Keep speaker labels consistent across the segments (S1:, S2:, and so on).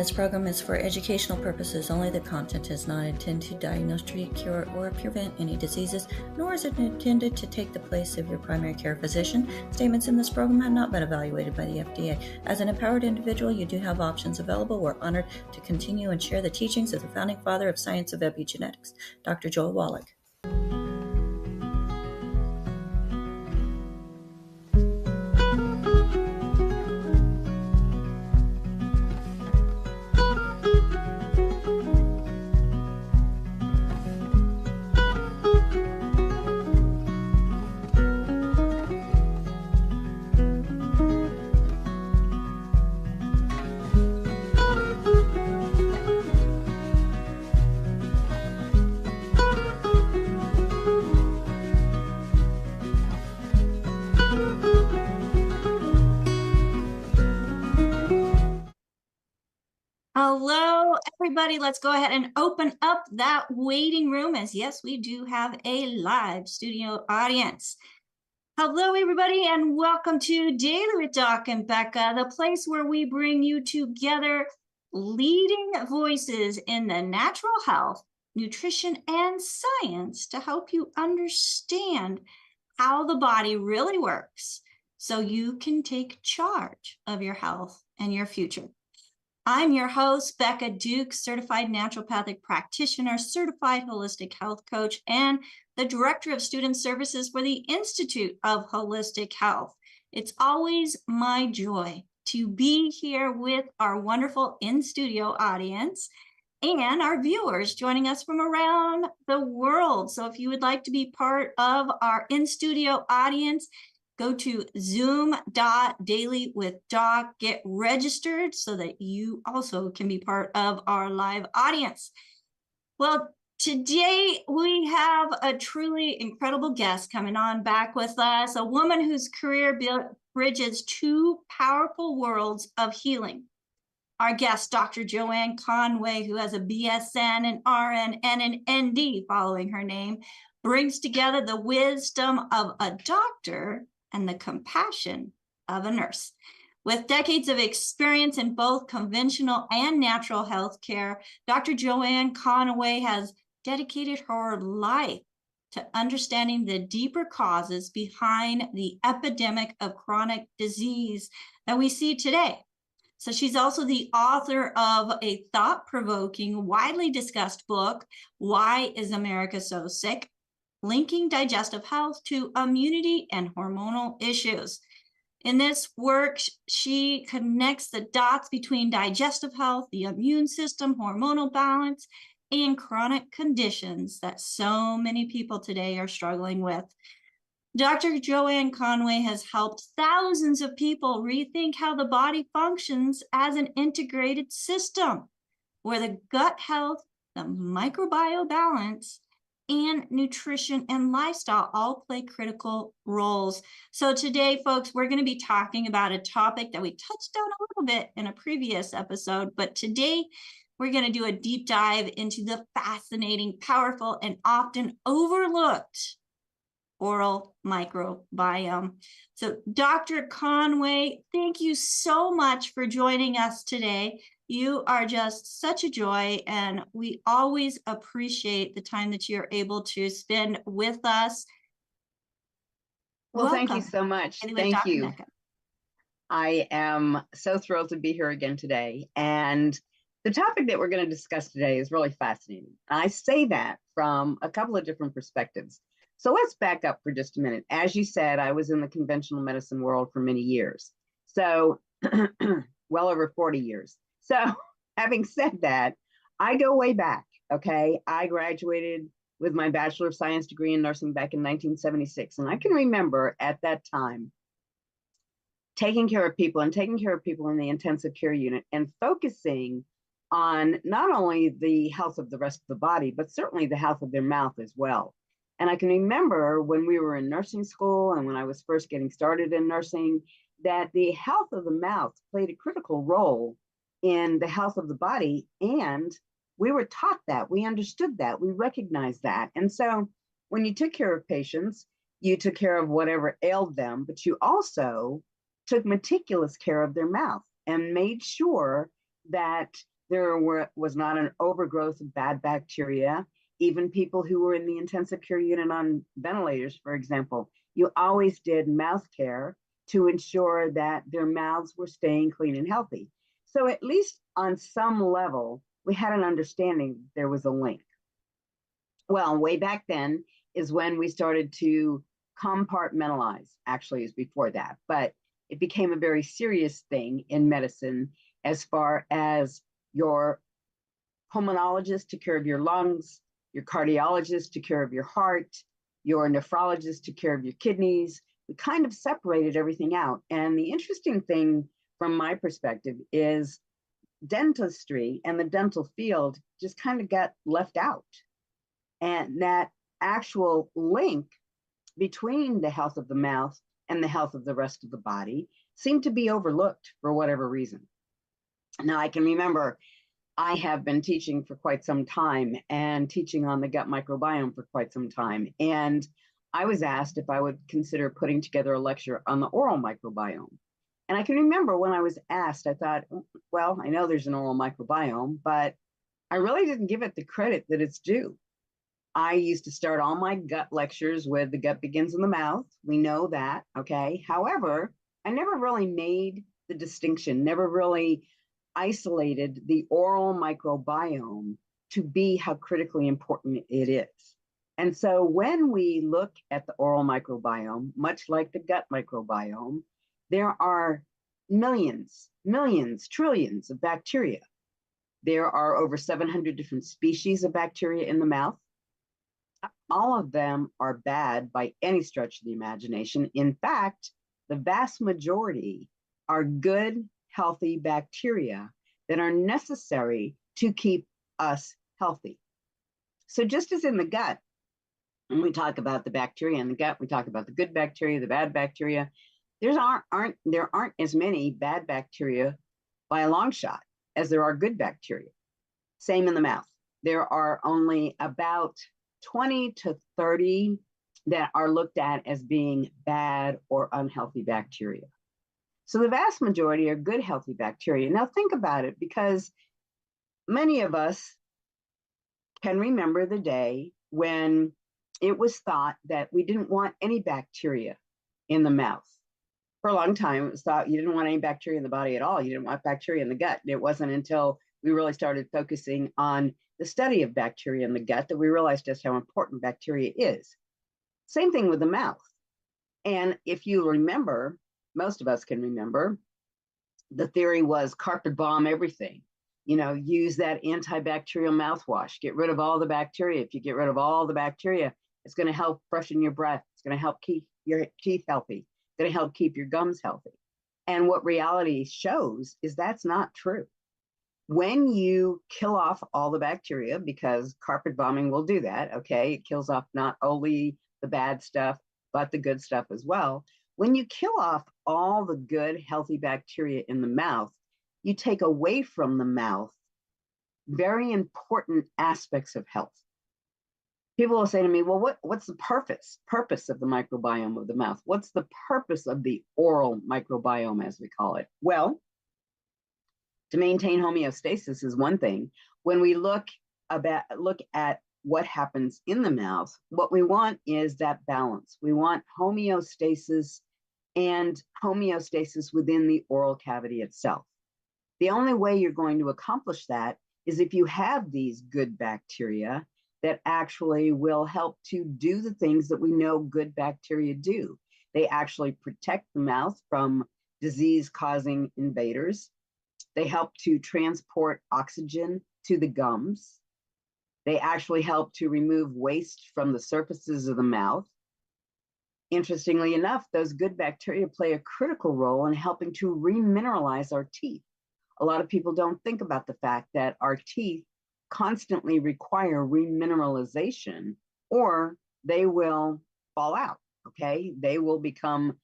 S1: This program is for educational purposes only. The content is not intended to diagnose, treat, cure, or prevent any diseases, nor is it intended to take the place of your primary care physician. Statements in this program have not been evaluated by the FDA. As an empowered individual, you do have options available. We're honored to continue and share the teachings of the founding father of science of epigenetics, Dr. Joel Wallach. Hello, everybody. Let's go ahead and open up that waiting room, as yes, we do have a live studio audience. Hello, everybody, and welcome to Daily with Doc and Becca, the place where we bring you together leading voices in the natural health, nutrition, and science to help you understand how the body really works so you can take charge of your health and your future. I'm your host, Becca Duke, certified naturopathic practitioner, certified holistic health coach, and the director of student services for the Institute of Holistic Health. It's always my joy to be here with our wonderful in-studio audience and our viewers joining us from around the world. So if you would like to be part of our in-studio audience, go to zoom.dailywithdoc, get registered so that you also can be part of our live audience. Well, today we have a truly incredible guest coming on back with us, a woman whose career bridges two powerful worlds of healing. Our guest, Dr. Joanne Conaway, who has a BSN, an RN, and an ND following her name, brings together the wisdom of a doctor and the compassion of a nurse. With decades of experience in both conventional and natural health care, Dr. Joanne Conaway has dedicated her life to understanding the deeper causes behind the epidemic of chronic disease that we see today. So she's also the author of a thought-provoking, widely discussed book, Why is America So Sick? Linking digestive health to immunity and hormonal issues. In this work, she connects the dots between digestive health, the immune system, hormonal balance, and chronic conditions that so many people today are struggling with. Dr. Joanne Conaway has helped thousands of people rethink how the body functions as an integrated system, where the gut health, the microbiome balance, and nutrition and lifestyle all play critical roles. So today, folks, we're going to be talking about a topic that we touched on a little bit in a previous episode, but today we're going to do a deep dive into the fascinating, powerful, and often overlooked oral microbiome. So Dr. Conaway, thank you so much for joining us today. You are just such a joy, and we always appreciate the time that you're able to spend with us.
S2: Well, welcome. Thank you so much. Thank you. I am so thrilled to be here again today. And the topic that we're going to discuss today is really fascinating. I say that from a couple of different perspectives. So let's back up for just a minute. As you said, I was in the conventional medicine world for many years. So well over 40 years. So having said that, I go way back, okay? I graduated with my Bachelor of Science degree in nursing back in 1976. And I can remember at that time taking care of people in the intensive care unit and focusing on not only the health of the rest of the body, but certainly the health of their mouth as well. And I can remember when we were in nursing school and when I was first getting started in nursing, that the health of the mouth played a critical role in the health of the body. And we were taught that, we understood that, we recognized that. And so when you took care of patients, you took care of whatever ailed them, but you also took meticulous care of their mouth and made sure that was not an overgrowth of bad bacteria. Even people who were in the intensive care unit on ventilators, for example, you always did mouth care to ensure that their mouths were staying clean and healthy. So at least on some level, we had an understanding there was a link. Well, way back then is when we started to compartmentalize. Actually, is before that, but it became a very serious thing in medicine as far as your pulmonologist took care of your lungs, your cardiologist took care of your heart, your nephrologist took care of your kidneys. We kind of separated everything out. And the interesting thing from my perspective is dentistry and the dental field just kind of got left out. And that actual link between the health of the mouth and the health of the rest of the body seemed to be overlooked for whatever reason. Now, I can remember I have been teaching for quite some time and teaching on the gut microbiome for quite some time. And I was asked if I would consider putting together a lecture on the oral microbiome. And I can remember when I was asked, I thought, well, I know there's an oral microbiome, but I really didn't give it the credit that it's due. I used to start all my gut lectures with the gut begins in the mouth. We know that, okay? However, I never really made the distinction, never really isolated the oral microbiome to be how critically important it is. And so when we look at the oral microbiome, much like the gut microbiome, there are millions, trillions of bacteria. There are over 700 different species of bacteria in the mouth. All of them are bad by any stretch of the imagination. In fact, the vast majority are good, healthy bacteria that are necessary to keep us healthy. So just as in the gut, when we talk about the bacteria in the gut, we talk about the good bacteria, the bad bacteria. There aren't as many bad bacteria by a long shot as there are good bacteria. Same in the mouth. There are only about 20 to 30 that are looked at as being bad or unhealthy bacteria. So the vast majority are good, healthy bacteria. Now think about it, because many of us can remember the day when it was thought that we didn't want any bacteria in the mouth. For a long time, it was thought you didn't want any bacteria in the body at all. You didn't want bacteria in the gut. It wasn't until we really started focusing on the study of bacteria in the gut that we realized just how important bacteria is. Same thing with the mouth. And if you remember, most of us can remember, the theory was carpet bomb everything. You know, use that antibacterial mouthwash, get rid of all the bacteria. If you get rid of all the bacteria, it's going to help freshen your breath. It's going to help keep your teeth healthy. It's going to help keep your gums healthy. And what reality shows is that's not true. When you kill off all the bacteria, because carpet bombing will do that, okay? It kills off not only the bad stuff, but the good stuff as well. When you kill off all the good, healthy bacteria in the mouth, you take away from the mouth very important aspects of health. People will say to me, well, what's the purpose of the microbiome of the mouth? What's the purpose of the oral microbiome, as we call it? Well, to maintain homeostasis is one thing. When we look at what happens in the mouth, what we want is that balance. We want homeostasis and homeostasis within the oral cavity itself. The only way you're going to accomplish that is if you have these good bacteria that actually will help to do the things that we know good bacteria do. They actually protect the mouth from disease-causing invaders. They help to transport oxygen to the gums. They actually help to remove waste from the surfaces of the mouth. Interestingly enough, those good bacteria play a critical role in helping to remineralize our teeth. A lot of people don't think about the fact that our teeth constantly require remineralization, or they will fall out, okay? They will become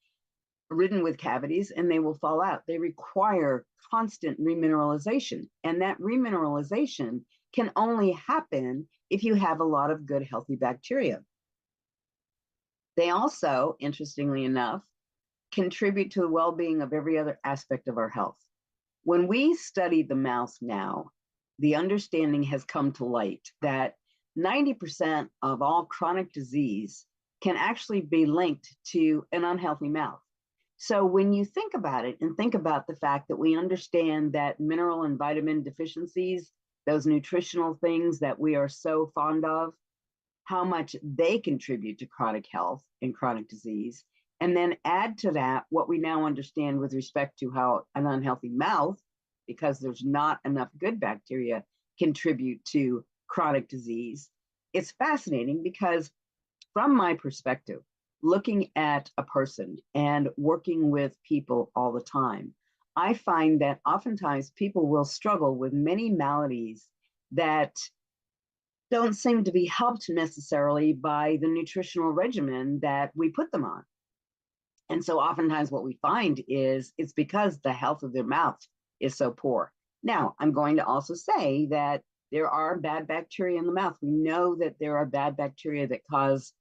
S2: ridden with cavities and they will fall out. They require constant remineralization, and that remineralization can only happen if you have a lot of good, healthy bacteria. They also, interestingly enough, contribute to the well-being of every other aspect of our health. When we study the mouth now, the understanding has come to light that 90% of all chronic disease can actually be linked to an unhealthy mouth. So when you think about it and think about the fact that we understand that mineral and vitamin deficiencies, those nutritional things that we are so fond of, how much they contribute to chronic health and chronic disease, and then add to that what we now understand with respect to how an unhealthy mouth, because there's not enough good bacteria, contribute to chronic disease. It's fascinating because from my perspective, looking at a person and working with people all the time, I find that oftentimes people will struggle with many maladies that don't seem to be helped necessarily by the nutritional regimen that we put them on. And so oftentimes what we find is it's because the health of their mouth is so poor. Now, I'm going to also say that there are bad bacteria in the mouth. We know that there are bad bacteria that cause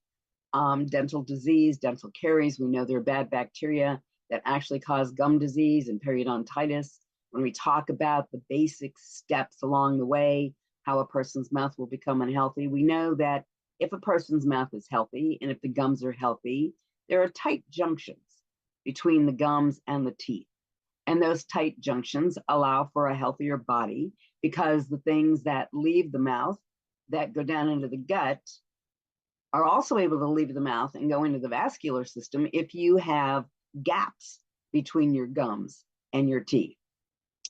S2: dental disease, dental caries. We know there are bad bacteria that actually cause gum disease and periodontitis. When we talk about the basic steps along the way, how a person's mouth will become unhealthy, we know that if a person's mouth is healthy and if the gums are healthy, there are tight junctions between the gums and the teeth. And those tight junctions allow for a healthier body because the things that leave the mouth that go down into the gut are also able to leave the mouth and go into the vascular system if you have gaps between your gums and your teeth.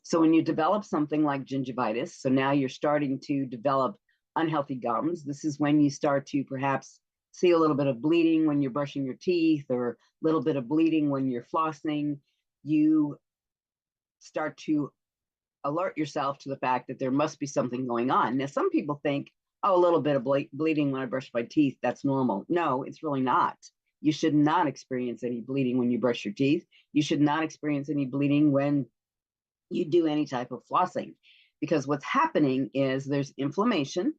S2: So when you develop something like gingivitis, so now you're starting to develop unhealthy gums, this is when you start to perhaps see a little bit of bleeding when you're brushing your teeth or a little bit of bleeding when you're flossing. You start to alert yourself to the fact that there must be something going on. Now, some people think, oh, a little bit of bleeding when I brush my teeth, that's normal. No, it's really not. You should not experience any bleeding when you brush your teeth. You should not experience any bleeding when you do any type of flossing, because what's happening is there's inflammation,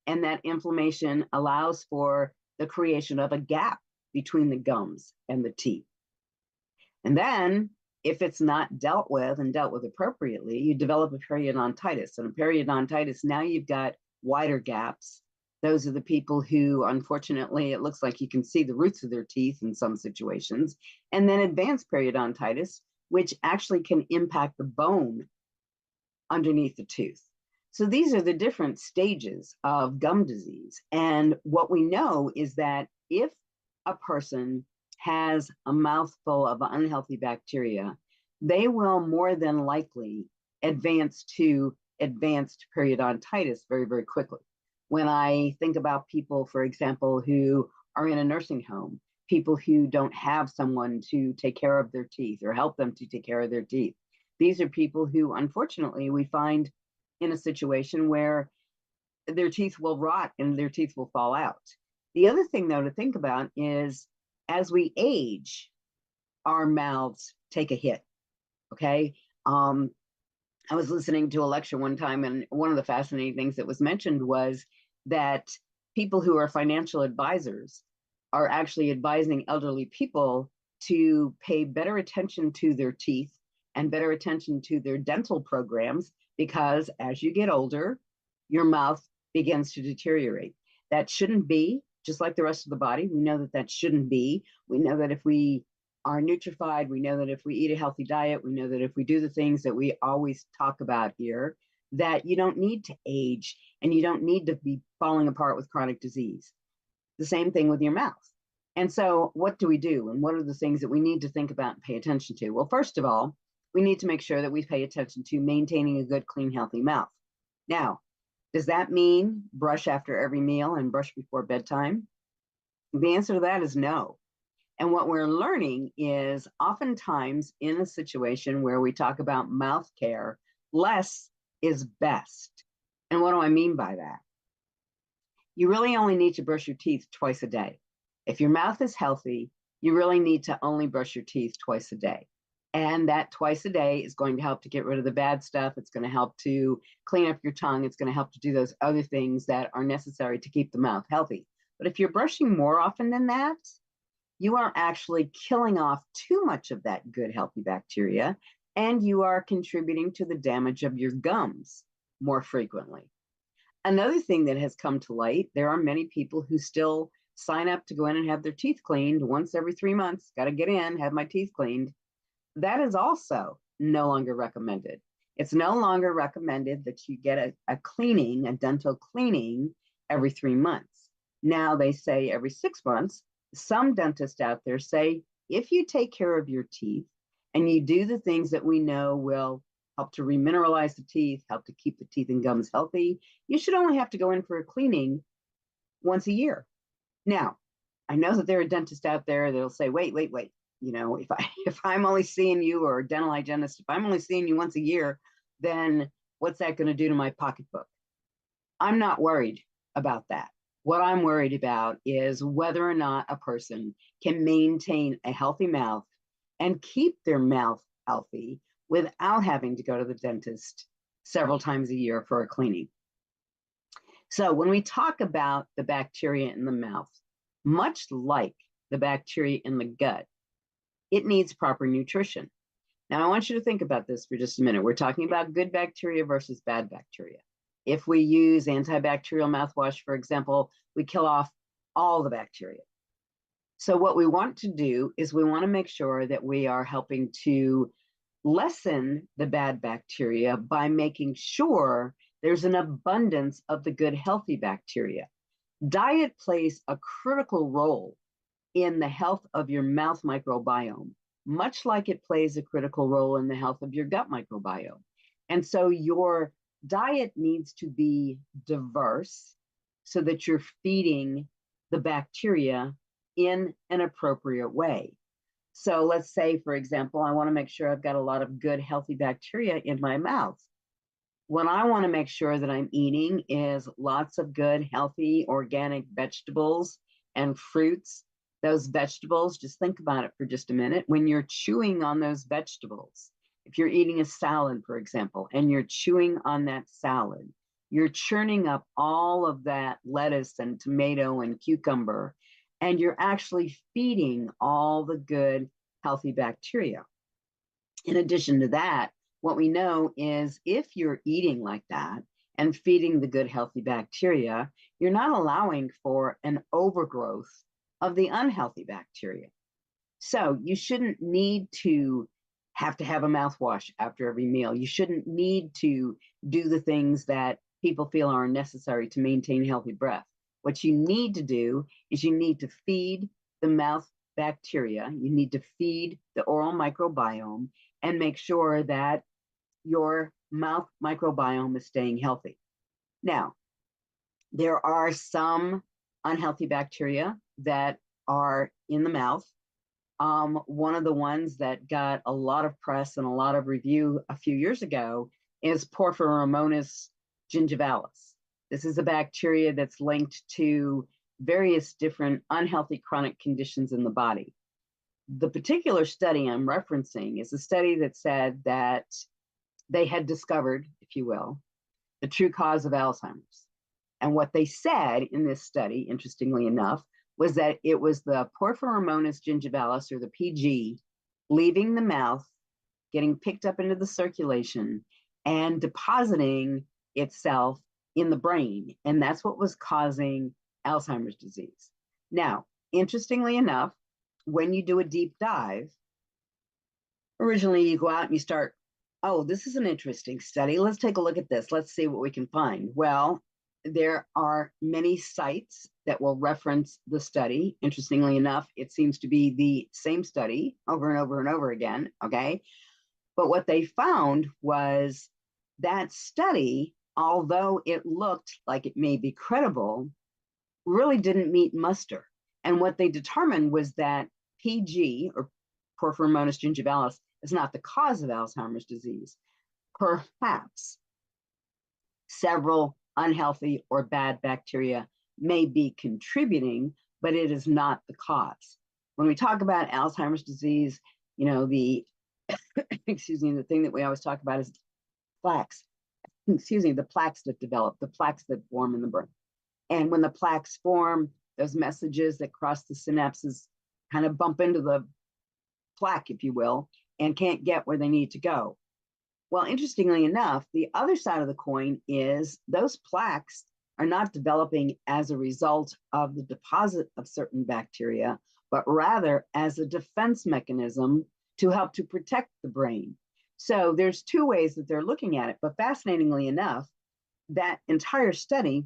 S2: and that inflammation allows for the creation of a gap between the gums and the teeth. And then if it's not dealt with and dealt with appropriately, you develop a periodontitis. And a periodontitis, now you've got wider gaps. Those are the people who, unfortunately, it looks like you can see the roots of their teeth in some situations. And then advanced periodontitis, which actually can impact the bone underneath the tooth. So these are the different stages of gum disease. And what we know is that if a person has a mouthful of unhealthy bacteria, they will more than likely advance to advanced periodontitis very, very quickly. When I think about people, for example, who are in a nursing home, people who don't have someone to take care of their teeth or help them to take care of their teeth, these are people who, unfortunately, we find in a situation where their teeth will rot and their teeth will fall out. The other thing, though, to think about is as we age, our mouths take a hit, okay? I was listening to a lecture one time, and one of the fascinating things that was mentioned was that people who are financial advisors are actually advising elderly people to pay better attention to their teeth and better attention to their dental programs, because as you get older, your mouth begins to deteriorate. That shouldn't be, just like the rest of the body. We know that that shouldn't be. We know that if we are nutrified, we know that if we eat a healthy diet, we know that if we do the things that we always talk about here, that you don't need to age and you don't need to be falling apart with chronic disease. The same thing with your mouth. And so what do we do? And what are the things that we need to think about and pay attention to? Well, first of all, we need to make sure that we pay attention to maintaining a good, clean, healthy mouth. Now, does that mean brush after every meal and brush before bedtime? The answer to that is no. And what we're learning is oftentimes in a situation where we talk about mouth care, less is best. And what do I mean by that? You really only need to brush your teeth twice a day. If your mouth is healthy, you really need to only brush your teeth twice a day. And that twice a day is going to help to get rid of the bad stuff. It's going to help to clean up your tongue. It's going to help to do those other things that are necessary to keep the mouth healthy. But if you're brushing more often than that, you are actually killing off too much of that good, healthy bacteria, and you are contributing to the damage of your gums. more frequently. Another thing that has come to light, there are many people who still sign up to go in and have their teeth cleaned once every 3 months. Got to get in, have my teeth cleaned. That is also no longer recommended. It's no longer recommended that you get a cleaning, a dental cleaning every 3 months. Now they say every 6 months. Some dentists out there say, if you take care of your teeth and you do the things that we know will help to remineralize the teeth, help to keep the teeth and gums healthy, you should only have to go in for a cleaning once a year. Now, I know that there are dentists out there that'll say, wait. You know, if I'm only seeing you, or a dental hygienist, if I'm only seeing you once a year, then what's that going to do to my pocketbook? I'm not worried about that. What I'm worried about is whether or not a person can maintain a healthy mouth and keep their mouth healthy without having to go to the dentist several times a year for a cleaning. So when we talk about the bacteria in the mouth, much like the bacteria in the gut, it needs proper nutrition. Now, I want you to think about this for just a minute. We're talking about good bacteria versus bad bacteria. If we use antibacterial mouthwash, for example, we kill off all the bacteria. So what we want to do is we want to make sure that we are helping to lessen the bad bacteria by making sure there's an abundance of the good, healthy bacteria. Diet plays a critical role in the health of your mouth microbiome, much like it plays a critical role in the health of your gut microbiome. And so your diet needs to be diverse so that you're feeding the bacteria in an appropriate way. So let's say, for example, I want to make sure I've got a lot of good, healthy bacteria in my mouth. What I want to make sure that I'm eating is lots of good, healthy, organic vegetables and fruits. Those vegetables, just think about it for just a minute. When you're chewing on those vegetables, if you're eating a salad, for example, and you're chewing on that salad, you're churning up all of that lettuce and tomato and cucumber, and you're actually feeding all the good, healthy bacteria. In addition to that, what we know is if you're eating like that and feeding the good, healthy bacteria, you're not allowing for an overgrowth of the unhealthy bacteria. So you shouldn't need to have a mouthwash after every meal. You shouldn't need to do the things that people feel are necessary to maintain healthy breath. What you need to do is you need to feed the mouth bacteria. You need to feed the oral microbiome and make sure that your mouth microbiome is staying healthy. Now, there are some unhealthy bacteria that are in the mouth. One of the ones that got a lot of press and a lot of review a few years ago is Porphyromonas gingivalis. This is a bacteria that's linked to various different unhealthy chronic conditions in the body. The particular study I'm referencing is a study that said that they had discovered, if you will, the true cause of Alzheimer's. And what they said in this study, interestingly enough, was that it was the Porphyromonas gingivalis, or the PG, leaving the mouth, getting picked up into the circulation, and depositing itself in the brain. And that's what was causing Alzheimer's disease. Now, interestingly enough, when you do a deep dive, originally you go out and you start, oh, this is an interesting study. Let's take a look at this. Let's see what we can find. Well, there are many sites that will reference the study. Interestingly enough, it seems to be the same study over and over and over again, okay? But what they found was that study, although it looked like it may be credible, really didn't meet muster. And what they determined was that PG, or Porphyromonas gingivalis, is not the cause of Alzheimer's disease. Perhaps several unhealthy or bad bacteria may be contributing, but it is not the cause. When we talk about Alzheimer's disease, you know, the the thing that we always talk about is plaques. The plaques that develop, the plaques that form in the brain. And when the plaques form, those messages that cross the synapses kind of bump into the plaque, if you will, and can't get where they need to go. Well, interestingly enough, the other side of the coin is those plaques are not developing as a result of the deposit of certain bacteria, but rather as a defense mechanism to help to protect the brain. So there's two ways that they're looking at it, but fascinatingly enough, that entire study,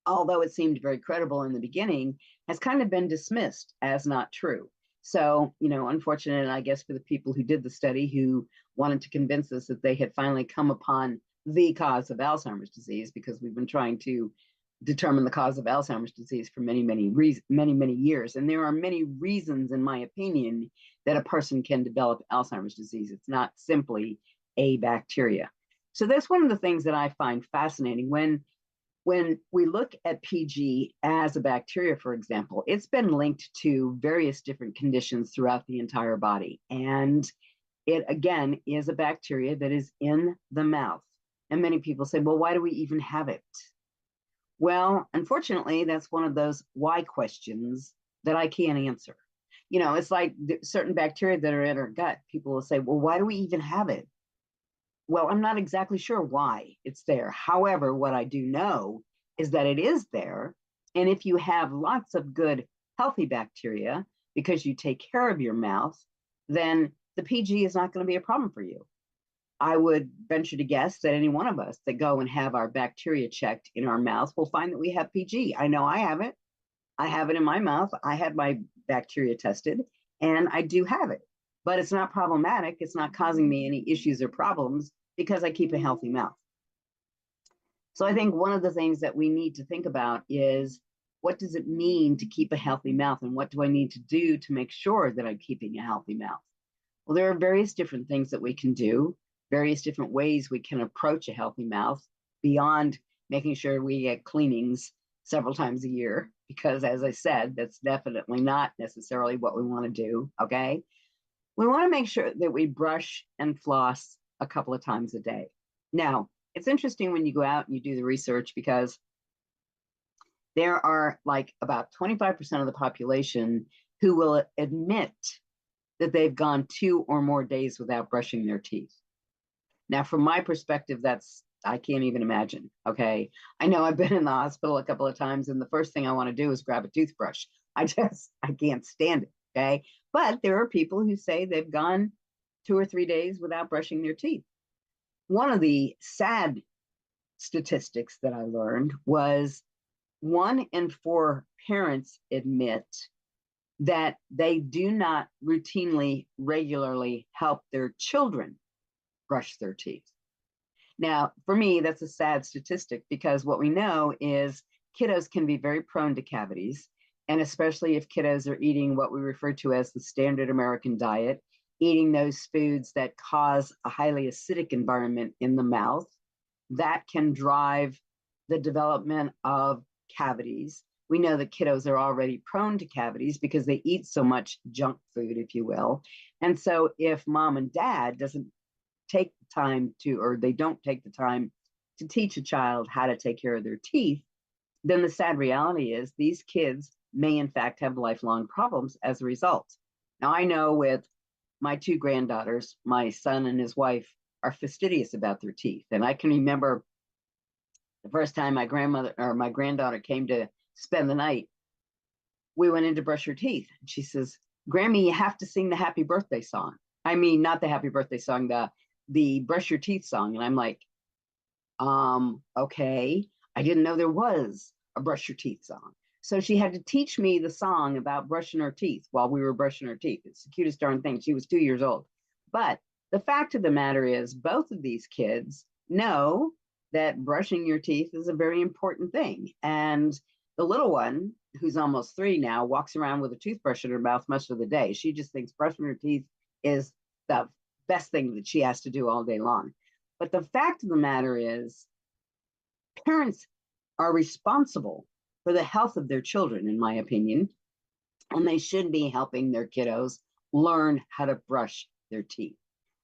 S2: although it seemed very credible in the beginning, has kind of been dismissed as not true. So, unfortunate, I guess, for the people who did the study who wanted to convince us that they had finally come upon the cause of Alzheimer's disease, because we've been trying to determine the cause of Alzheimer's disease for many, many years. And there are many reasons, in my opinion, that a person can develop Alzheimer's disease. It's not simply a bacteria. So that's one of the things that I find fascinating. When we look at PG as a bacteria, for example, it's been linked to various different conditions throughout the entire body. And it, again, is a bacteria that is in the mouth. And many people say, well, why do we even have it? Well, unfortunately, that's one of those why questions that I can't answer. It's like certain bacteria that are in our gut. People will say, well, why do we even have it? Well, I'm not exactly sure why it's there. However, what I do know is that it is there. And if you have lots of good, healthy bacteria, because you take care of your mouth, then the PG is not going to be a problem for you. I would venture to guess that any one of us that go and have our bacteria checked in our mouth will find that we have PG. I know I have it. I have it in my mouth. I had my bacteria tested, and I do have it. But it's not problematic. It's not causing me any issues or problems because I keep a healthy mouth. So I think one of the things that we need to think about is, what does it mean to keep a healthy mouth? And what do I need to do to make sure that I'm keeping a healthy mouth? Well, there are various different things that we can do, various different ways we can approach a healthy mouth beyond making sure we get cleanings several times a year, because as I said, that's definitely not necessarily what we want to do, okay? We want to make sure that we brush and floss a couple of times a day. Now, it's interesting when you go out and you do the research, because there are like about 25% of the population who will admit that they've gone 2 or more days without brushing their teeth. Now, from my perspective, I can't even imagine, okay? I know I've been in the hospital a couple of times, and the first thing I want to do is grab a toothbrush. I can't stand it, okay? But there are people who say they've gone 2 or 3 days without brushing their teeth. One of the sad statistics that I learned was 1 in 4 parents admit that they do not routinely, regularly help their children brush their teeth. Now, for me, that's a sad statistic, because what we know is kiddos can be very prone to cavities, and especially if kiddos are eating what we refer to as the standard American diet, eating those foods that cause a highly acidic environment in the mouth, that can drive the development of cavities. We know that kiddos are already prone to cavities because they eat so much junk food, if you will. And so if mom and dad doesn't take the time to, or they don't take the time to teach a child how to take care of their teeth, then the sad reality is these kids may in fact have lifelong problems as a result. Now, I know with my 2 granddaughters, my son and his wife are fastidious about their teeth. And I can remember the first time my granddaughter came to spend the night, we went in to brush her teeth. And she says, "Grammy, you have to sing the happy birthday song." I mean, not the happy birthday song, the brush your teeth song. And I'm like, okay, I didn't know there was a brush your teeth song. So she had to teach me the song about brushing her teeth while we were brushing her teeth. It's the cutest darn thing. She was 2 years old. But the fact of the matter is, both of these kids know that brushing your teeth is a very important thing. And the little one, who's almost 3 now, walks around with a toothbrush in her mouth most of the day. She just thinks brushing her teeth is the best thing that she has to do all day long. But the fact of the matter is, parents are responsible for the health of their children, in my opinion, and they should be helping their kiddos learn how to brush their teeth.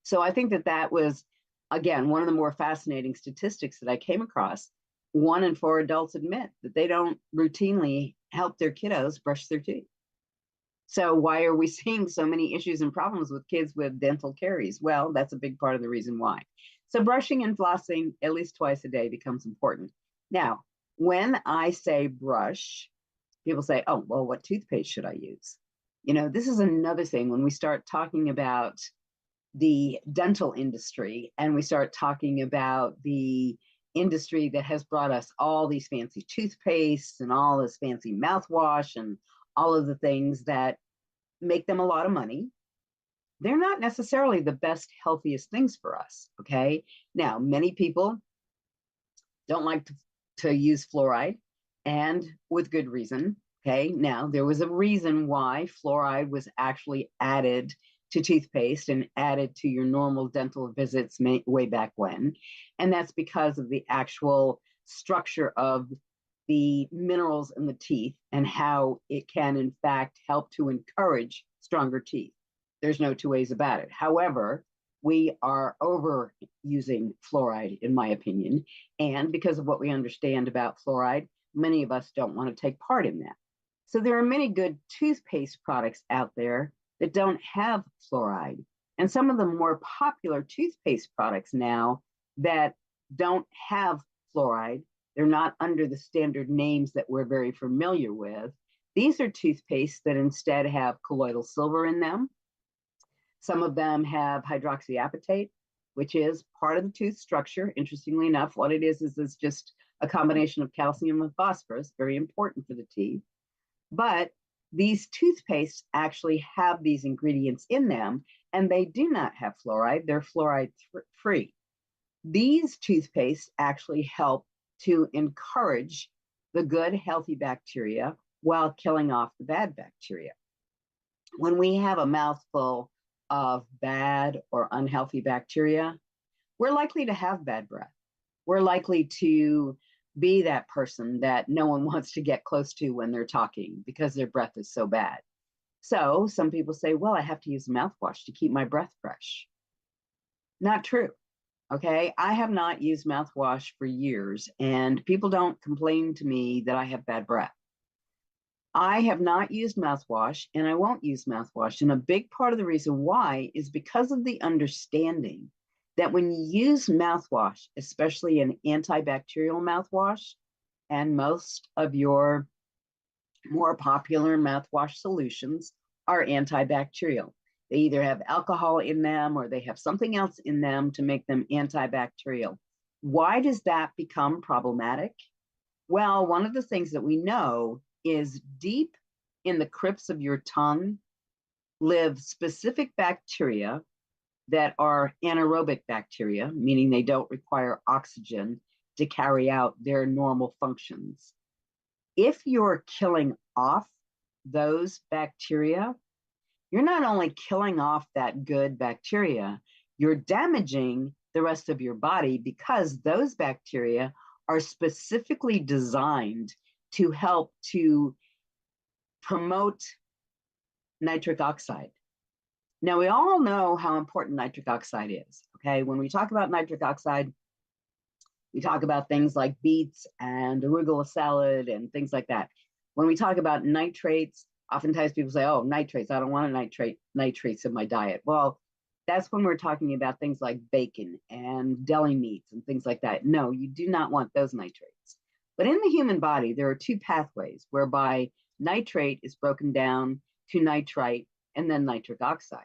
S2: So I think that was, again, one of the more fascinating statistics that I came across. 1 in 4 adults admit that they don't routinely help their kiddos brush their teeth. So why are we seeing so many issues and problems with kids with dental caries? Well, that's a big part of the reason why. So brushing and flossing at least twice a day becomes important. Now, when I say brush, people say, oh, well, what toothpaste should I use? You know, this is another thing when we start talking about the dental industry and we start talking about the industry that has brought us all these fancy toothpastes and all this fancy mouthwash and all of the things that make them a lot of money. They're not necessarily the best, healthiest things for us, okay? Now, many people don't like to use fluoride, and with good reason, okay? Now, there was a reason why fluoride was actually added to toothpaste and added to your normal dental visits way back when, and that's because of the actual structure of the minerals in the teeth and how it can, in fact, help to encourage stronger teeth. There's no two ways about it. However, we are overusing fluoride, in my opinion, and because of what we understand about fluoride, many of us don't want to take part in that. So there are many good toothpaste products out there that don't have fluoride. And some of the more popular toothpaste products now that don't have fluoride, they're not under the standard names that we're very familiar with. These are toothpastes that instead have colloidal silver in them. Some of them have hydroxyapatite, which is part of the tooth structure. Interestingly enough, what it is it's just a combination of calcium and phosphorus, very important for the teeth. But these toothpastes actually have these ingredients in them, and they do not have fluoride. They're fluoride free. These toothpastes actually help to encourage the good, healthy bacteria while killing off the bad bacteria. When we have a mouthful of bad or unhealthy bacteria, we're likely to have bad breath. We're likely to be that person that no one wants to get close to when they're talking because their breath is so bad. So some people say, well, I have to use mouthwash to keep my breath fresh. Not true. Okay, I have not used mouthwash for years, and people don't complain to me that I have bad breath. I have not used mouthwash, and I won't use mouthwash. And a big part of the reason why is because of the understanding that when you use mouthwash, especially an antibacterial mouthwash, and most of your more popular mouthwash solutions are antibacterial. They either have alcohol in them or they have something else in them to make them antibacterial. Why does that become problematic? Well, one of the things that we know is deep in the crypts of your tongue live specific bacteria that are anaerobic bacteria, meaning they don't require oxygen to carry out their normal functions. If you're killing off those bacteria, you're not only killing off that good bacteria, you're damaging the rest of your body because those bacteria are specifically designed to help to promote nitric oxide. Now, we all know how important nitric oxide is, okay? When we talk about nitric oxide, we talk about things like beets and arugula salad and things like that. When we talk about nitrates, oftentimes people say, oh, nitrates, I don't want nitrates in my diet. Well, that's when we're talking about things like bacon and deli meats and things like that. No, you do not want those nitrates. But in the human body, there are two pathways whereby nitrate is broken down to nitrite and then nitric oxide.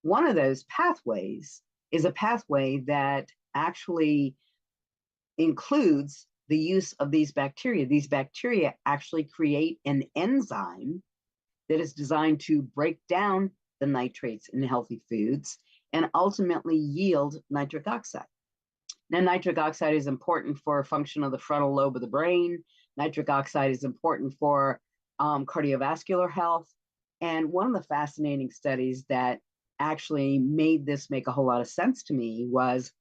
S2: One of those pathways is a pathway that actually includes the use of these bacteria. These bacteria actually create an enzyme that is designed to break down the nitrates in healthy foods and ultimately yield nitric oxide. Now, nitric oxide is important for function of the frontal lobe of the brain. Nitric oxide is important for cardiovascular health. And one of the fascinating studies that actually made this make a whole lot of sense to me was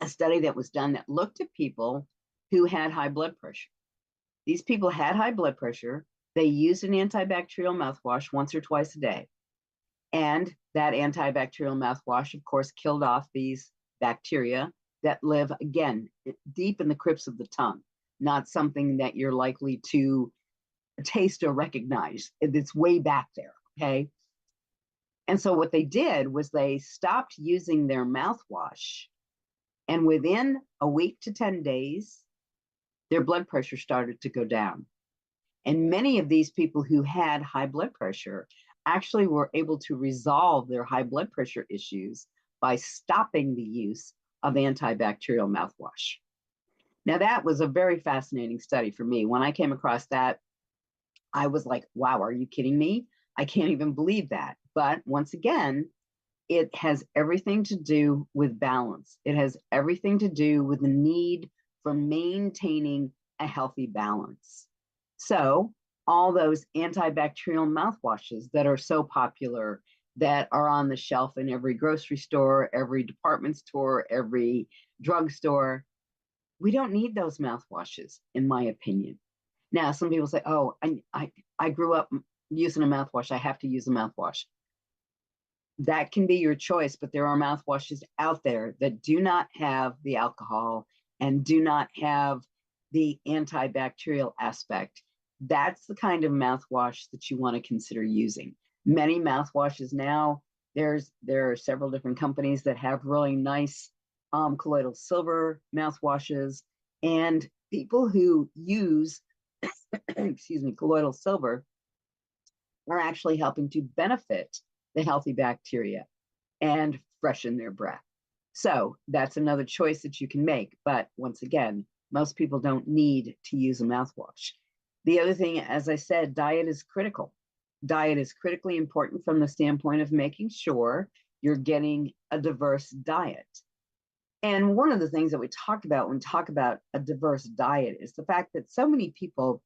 S2: a study that was done that looked at people who had high blood pressure. These people had high blood pressure. They used an antibacterial mouthwash once or twice a day. And that antibacterial mouthwash, of course, killed off these bacteria that live, again, deep in the crypts of the tongue, not something that you're likely to taste or recognize. It's way back there, okay? And so what they did was they stopped using their mouthwash, and within a week to 10 days, their blood pressure started to go down. And many of these people who had high blood pressure actually were able to resolve their high blood pressure issues by stopping the use of antibacterial mouthwash. Now, that was a very fascinating study for me. When I came across that, I was like, wow, are you kidding me? I can't even believe that. But once again, it has everything to do with balance. It has everything to do with the need for maintaining a healthy balance. So all those antibacterial mouthwashes that are so popular, that are on the shelf in every grocery store, every department store, every drugstore, we don't need those mouthwashes, in my opinion. Now, some people say, oh, I grew up using a mouthwash. I have to use a mouthwash. That can be your choice, but there are mouthwashes out there that do not have the alcohol and do not have the antibacterial aspect. That's the kind of mouthwash that you want to consider using. Many mouthwashes now, there are several different companies that have really nice colloidal silver mouthwashes, and people who use excuse me, colloidal silver are actually helping to benefit the healthy bacteria and freshen their breath. So that's another choice that you can make. But once again, most people don't need to use a mouthwash. The other thing, as I said, diet is critical. Diet is critically important from the standpoint of making sure you're getting a diverse diet. And one of the things that we talk about when we talk about a diverse diet is the fact that so many people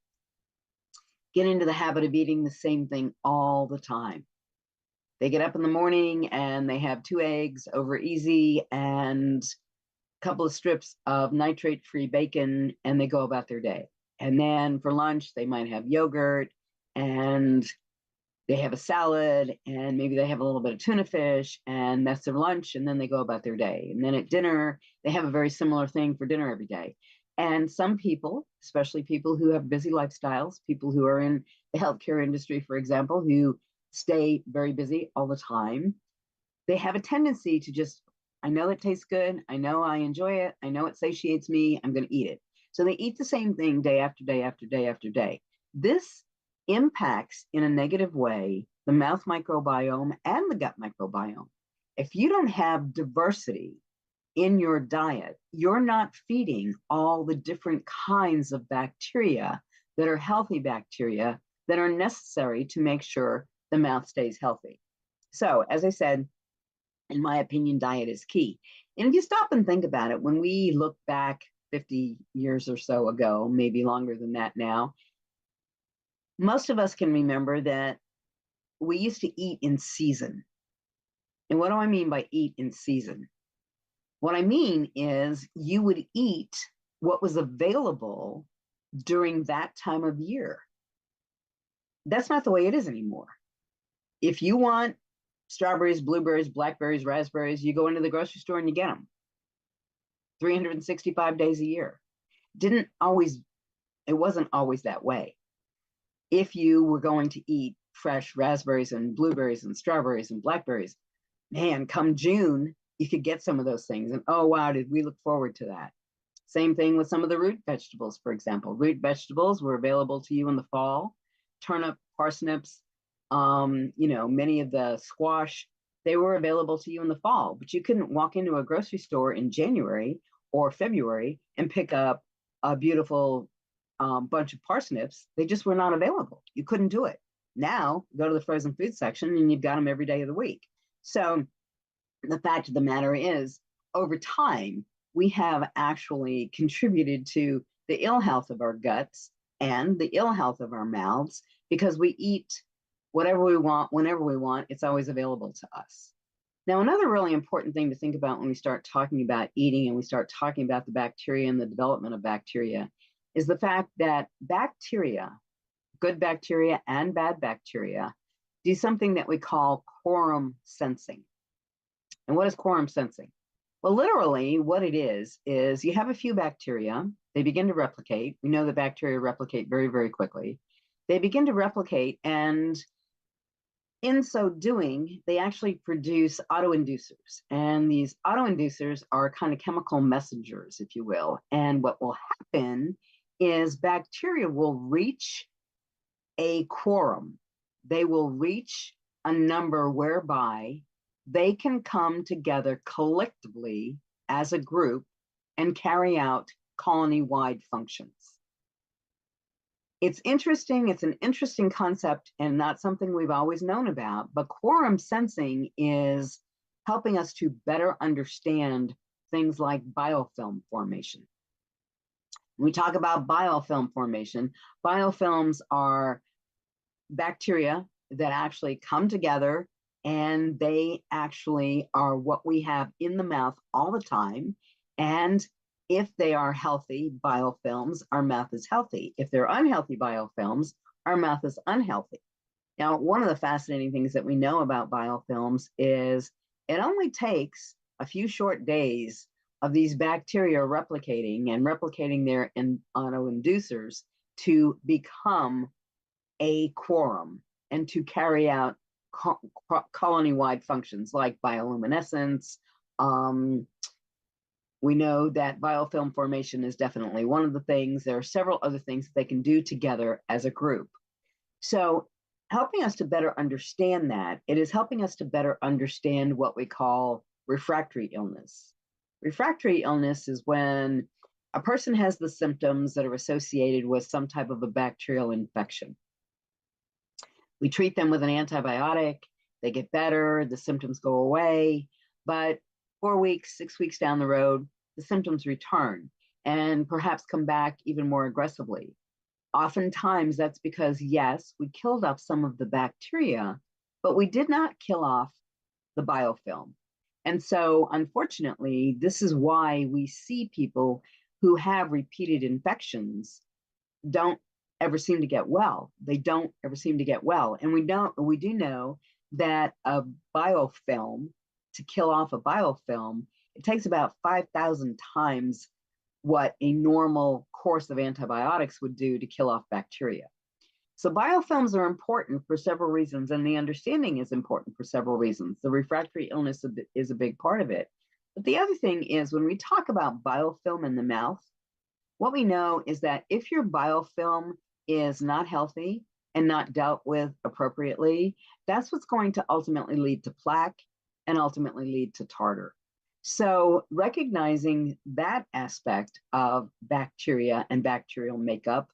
S2: get into the habit of eating the same thing all the time. They get up in the morning and they have 2 eggs over easy and a couple of strips of nitrate-free bacon, and they go about their day. And then for lunch, they might have yogurt, and they have a salad, and maybe they have a little bit of tuna fish, and that's their lunch, and then they go about their day. And then at dinner, they have a very similar thing for dinner every day. And some people, especially people who have busy lifestyles, people who are in the healthcare industry, for example, who stay very busy all the time, they have a tendency to just, I know it tastes good, I know I enjoy it, I know it satiates me, I'm going to eat it. So they eat the same thing day after day after day after day. This impacts in a negative way the mouth microbiome and the gut microbiome. If you don't have diversity in your diet, you're not feeding all the different kinds of bacteria that are healthy bacteria that are necessary to make sure the mouth stays healthy. So, as I said, in my opinion, diet is key. And if you stop and think about it, when we look back 50 years or so ago, maybe longer than that now, most of us can remember that we used to eat in season. And what do I mean by eat in season? What I mean is you would eat what was available during that time of year. That's not the way it is anymore. If you want strawberries, blueberries, blackberries, raspberries, you go into the grocery store and you get them 365 days a year. It wasn't always that way. If you were going to eat fresh raspberries and blueberries and strawberries and blackberries, man, come June, you could get some of those things. And oh, wow, did we look forward to that. Same thing with some of the root vegetables, for example. Root vegetables were available to you in the fall. Turnip, parsnips, many of the squash, they were available to you in the fall. But you couldn't walk into a grocery store in January or February and pick up a beautiful bunch of parsnips. They just were not available. You couldn't do it. Now, go to the frozen food section and you've got them every day of the week. So the fact of the matter is, over time, we have actually contributed to the ill health of our guts and the ill health of our mouths because we eat whatever we want, whenever we want. It's always available to us. Now, another really important thing to think about when we start talking about eating and we start talking about the bacteria and the development of bacteria is the fact that bacteria, good bacteria and bad bacteria, do something that we call quorum sensing. And what is quorum sensing? Well, literally what it is you have a few bacteria, they begin to replicate. We know that bacteria replicate very, very quickly. they begin to replicate, and in so doing, they actually produce autoinducers. And these autoinducers are kind of chemical messengers, if you will. And what will happen is bacteria will reach a quorum. They will reach a number whereby they can come together collectively as a group and carry out colony-wide functions. It's interesting, it's an interesting concept and not something we've always known about, but quorum sensing is helping us to better understand things like biofilm formation. When we talk about biofilm formation, biofilms are bacteria that actually come together, and they actually are what we have in the mouth all the time. And if they are healthy biofilms, our mouth is healthy. If they're unhealthy biofilms, our mouth is unhealthy. Now, one of the fascinating things that we know about biofilms is it only takes a few short days of these bacteria replicating their autoinducers to become a quorum and to carry out colony-wide functions like bioluminescence. We know that biofilm formation is definitely one of the things. There are several other things that they can do together as a group. So helping us to better understand that, it is helping us to better understand what we call refractory illness. Refractory illness is when a person has the symptoms that are associated with some type of a bacterial infection. We treat them with an antibiotic, they get better, the symptoms go away, but 4 weeks, 6 weeks down the road, the symptoms return and perhaps come back even more aggressively. Oftentimes that's because, yes, we killed off some of the bacteria, but we did not kill off the biofilm. And so, unfortunately, this is why we see people who have repeated infections don't ever seem to get well. They don't ever seem to get well. And we do know that a biofilm, to kill off a biofilm, it takes about 5,000 times what a normal course of antibiotics would do to kill off bacteria. So biofilms are important for several reasons, and the understanding is important for several reasons. The refractory illness is a big part of it. But the other thing is, when we talk about biofilm in the mouth, what we know is that if your biofilm is not healthy and not dealt with appropriately, that's what's going to ultimately lead to plaque and ultimately lead to tartar. So recognizing that aspect of bacteria and bacterial makeup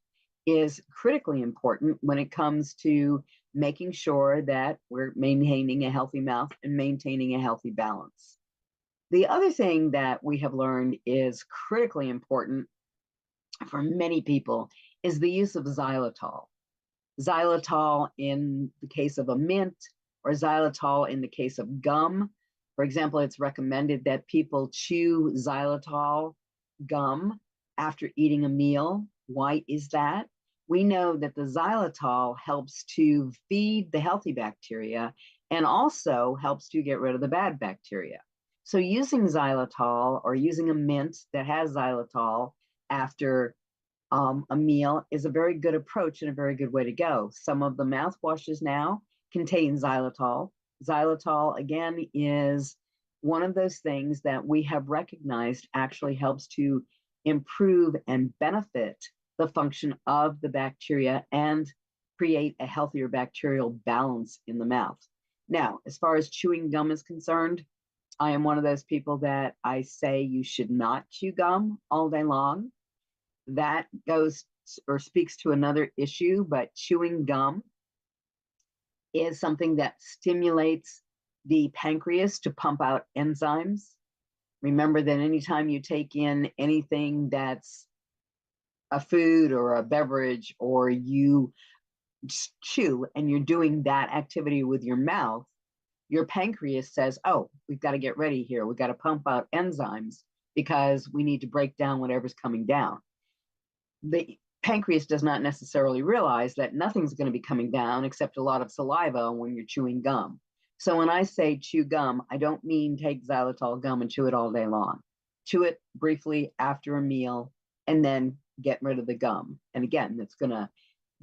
S2: is critically important when it comes to making sure that we're maintaining a healthy mouth and maintaining a healthy balance. The other thing that we have learned is critically important for many people is the use of xylitol. Xylitol in the case of a mint, or xylitol in the case of gum. For example, it's recommended that people chew xylitol gum after eating a meal. Why is that? We know that the xylitol helps to feed the healthy bacteria and also helps to get rid of the bad bacteria. So using xylitol or using a mint that has xylitol after a meal is a very good approach and a very good way to go. Some of the mouthwashes now contain xylitol. Xylitol, again, is one of those things that we have recognized actually helps to improve and benefit the function of the bacteria and create a healthier bacterial balance in the mouth. Now, as far as chewing gum is concerned, I am one of those people that I say you should not chew gum all day long. That goes or speaks to another issue, but chewing gum is something that stimulates the pancreas to pump out enzymes. Remember that anytime you take in anything that's a food or a beverage, or you chew and you're doing that activity with your mouth, your pancreas says, oh, we've got to get ready here. We've got to pump out enzymes because we need to break down whatever's coming down. The pancreas does not necessarily realize that nothing's going to be coming down except a lot of saliva when you're chewing gum. So when I say chew gum, I don't mean take xylitol gum and chew it all day long. Chew it briefly after a meal and then get rid of the gum. And again, that's going to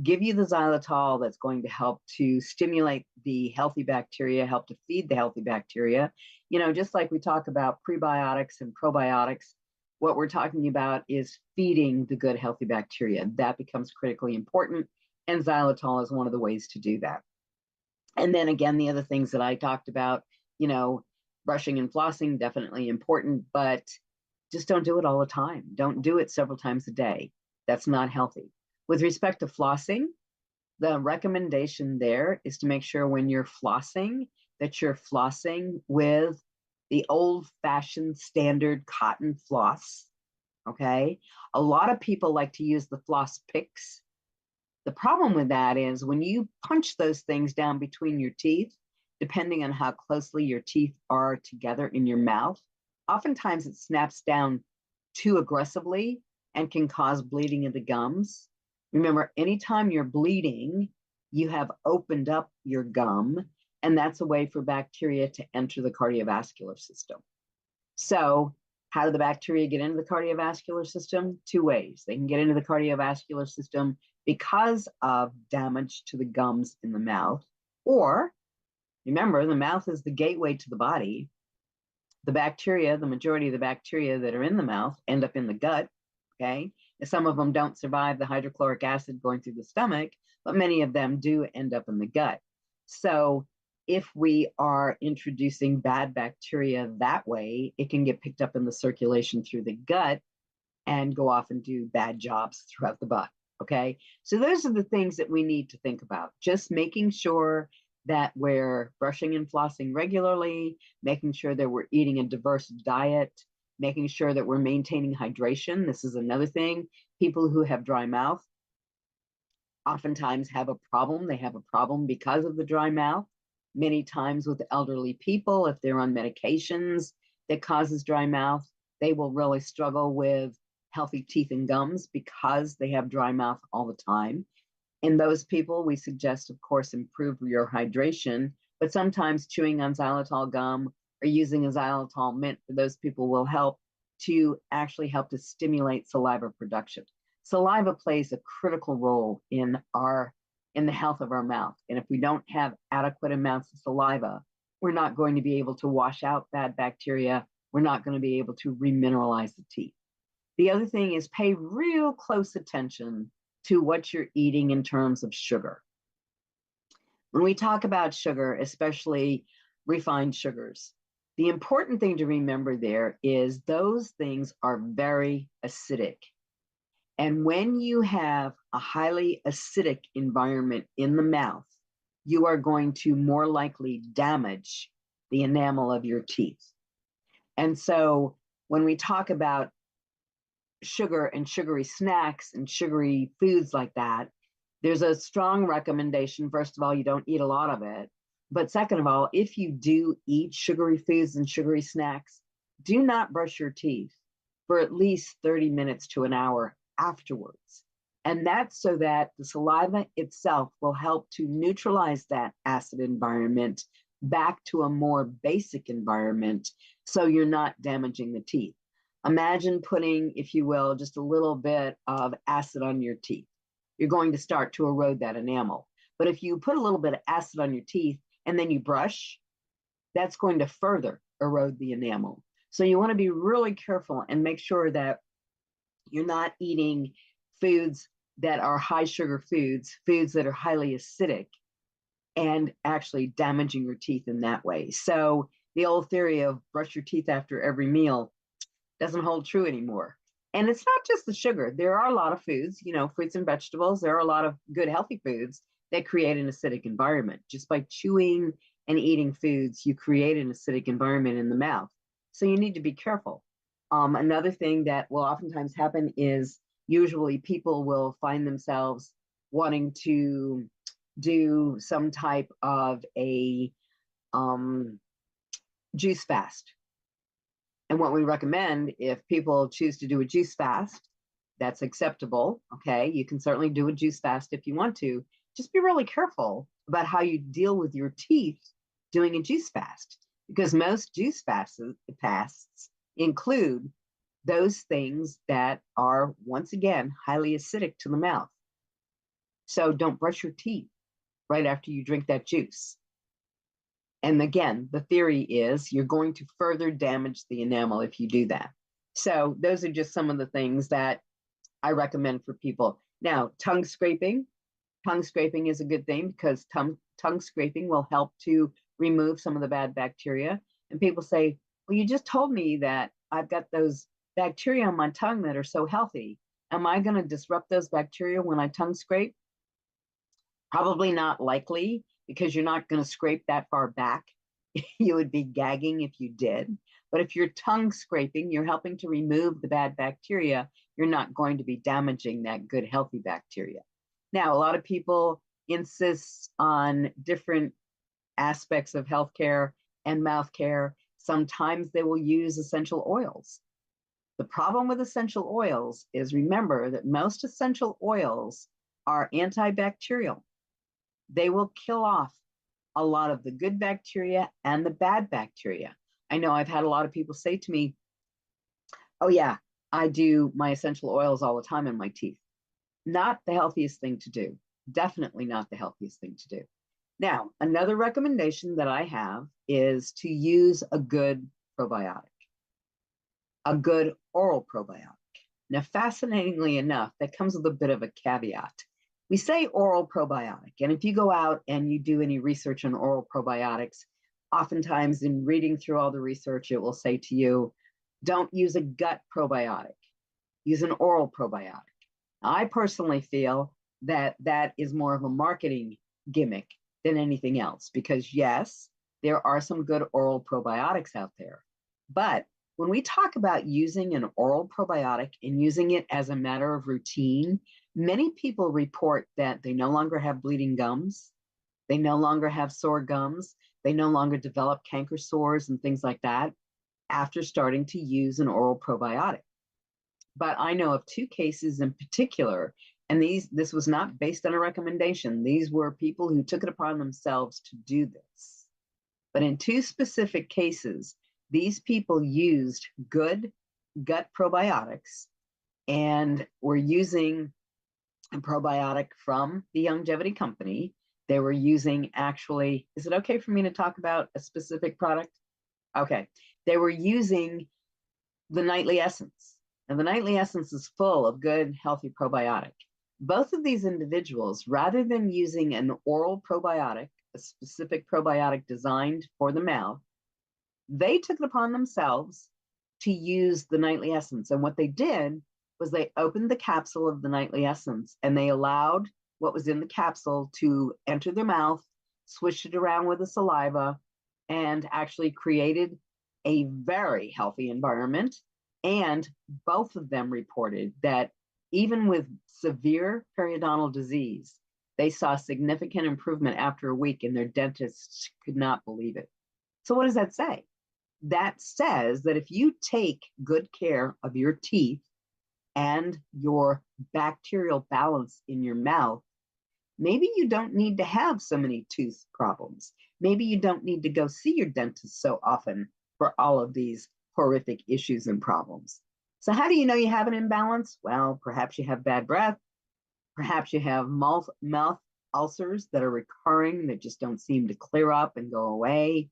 S2: give you the xylitol that's going to help to stimulate the healthy bacteria, help to feed the healthy bacteria. You know, just like we talk about prebiotics and probiotics, what we're talking about is feeding the good healthy bacteria. That becomes critically important, and xylitol is one of the ways to do that. And then again, the other things that I talked about, you know, brushing and flossing, definitely important, but just don't do it all the time. Don't do it several times a day. That's not healthy. With respect to flossing, the recommendation there is to make sure when you're flossing that you're flossing with the old-fashioned standard cotton floss, okay? A lot of people like to use the floss picks. The problem with that is when you punch those things down between your teeth, depending on how closely your teeth are together in your mouth, oftentimes it snaps down too aggressively and can cause bleeding of the gums. Remember, anytime you're bleeding, you have opened up your gum, and that's a way for bacteria to enter the cardiovascular system. So how do the bacteria get into the cardiovascular system? Two ways. They can get into the cardiovascular system because of damage to the gums in the mouth, or remember, the mouth is the gateway to the body. The bacteria, the majority of the bacteria that are in the mouth end up in the gut, okay? Some of them don't survive the hydrochloric acid going through the stomach, but many of them do end up in the gut. So if we are introducing bad bacteria that way, it can get picked up in the circulation through the gut and go off and do bad jobs throughout the body, okay? So those are the things that we need to think about. Just making sure that we're brushing and flossing regularly, making sure that we're eating a diverse diet, making sure that we're maintaining hydration. This is another thing. People who have dry mouth oftentimes have a problem. They have a problem because of the dry mouth. Many times with elderly people, if they're on medications that causes dry mouth, they will really struggle with healthy teeth and gums because they have dry mouth all the time. In those people, we suggest, of course, improve your hydration, but sometimes chewing on xylitol gum or using a xylitol mint for those people will help to actually help to stimulate saliva production. Saliva plays a critical role in the health of our mouth. And if we don't have adequate amounts of saliva, we're not going to be able to wash out bad bacteria. We're not going to be able to remineralize the teeth. The other thing is pay real close attention to what you're eating in terms of sugar. When we talk about sugar, especially refined sugars, the important thing to remember there is those things are very acidic. And when you have a highly acidic environment in the mouth, you are going to more likely damage the enamel of your teeth. And so when we talk about sugar and sugary snacks and sugary foods like that, there's a strong recommendation. First of all, you don't eat a lot of it. But second of all, if you do eat sugary foods and sugary snacks, do not brush your teeth for at least 30 minutes to an hour afterwards. And that's so that the saliva itself will help to neutralize that acid environment back to a more basic environment so you're not damaging the teeth. Imagine putting, if you will, just a little bit of acid on your teeth. You're going to start to erode that enamel. But if you put a little bit of acid on your teeth and then you brush, that's going to further erode the enamel. So you want to be really careful and make sure that you're not eating foods that are high sugar foods, foods that are highly acidic, and actually damaging your teeth in that way. So the old theory of brush your teeth after every meal doesn't hold true anymore. And it's not just the sugar. There are a lot of foods, you know, fruits and vegetables. There are a lot of good healthy foods that create an acidic environment. Just by chewing and eating foods, you create an acidic environment in the mouth. So you need to be careful. Another thing that will oftentimes happen is usually people will find themselves wanting to do some type of a juice fast. And what we recommend, if people choose to do a juice fast, that's acceptable, okay? You can certainly do a juice fast if you want to. Just be really careful about how you deal with your teeth doing a juice fast, because most juice fasts include those things that are, once again, highly acidic to the mouth. So don't brush your teeth right after you drink that juice. And again, the theory is you're going to further damage the enamel if you do that. So those are just some of the things that I recommend for people. Now, tongue scraping. Tongue scraping is a good thing because tongue scraping will help to remove some of the bad bacteria. And people say, well, you just told me that I've got those bacteria on my tongue that are so healthy. Am I going to disrupt those bacteria when I tongue scrape? Probably not likely, because you're not going to scrape that far back. You would be gagging if you did. But if you're tongue scraping, you're helping to remove the bad bacteria. You're not going to be damaging that good, healthy bacteria. Now, a lot of people insist on different aspects of healthcare and mouth care. Sometimes they will use essential oils. The problem with essential oils is, remember that most essential oils are antibacterial. They will kill off a lot of the good bacteria and the bad bacteria. I know I've had a lot of people say to me, oh yeah, I do my essential oils all the time in my teeth. Not the healthiest thing to do. Definitely not the healthiest thing to do. Now, another recommendation that I have is to use a good probiotic, a good oral probiotic. Now, fascinatingly enough, that comes with a bit of a caveat. We say oral probiotic, and if you go out and you do any research on oral probiotics, oftentimes in reading through all the research, it will say to you, don't use a gut probiotic, use an oral probiotic. I personally feel that that is more of a marketing gimmick than anything else, because yes, there are some good oral probiotics out there. But when we talk about using an oral probiotic and using it as a matter of routine, many people report that they no longer have bleeding gums, they no longer have sore gums, they no longer develop canker sores and things like that after starting to use an oral probiotic. But I know of two cases in particular, and this was not based on a recommendation. These were people who took it upon themselves to do this. But in two specific cases, these people used good gut probiotics and were using a probiotic from the Longevity Company. They were using, actually, is it okay for me to talk about a specific product? Okay. They were using the Nightly Essence. And the Nightly Essence is full of good, healthy probiotic. Both of these individuals, rather than using an oral probiotic, a specific probiotic designed for the mouth, they took it upon themselves to use the Nightly Essence. And what they did was they opened the capsule of the Nightly Essence and they allowed what was in the capsule to enter their mouth, swished it around with the saliva, and actually created a very healthy environment. And both of them reported that even with severe periodontal disease, they saw significant improvement after a week, and their dentists could not believe it. So what does that say? That says that if you take good care of your teeth and your bacterial balance in your mouth, maybe you don't need to have so many tooth problems. Maybe you don't need to go see your dentist so often for all of these horrific issues and problems. So how do you know you have an imbalance? Well, perhaps you have bad breath. Perhaps you have mouth ulcers that are recurring that just don't seem to clear up and go away.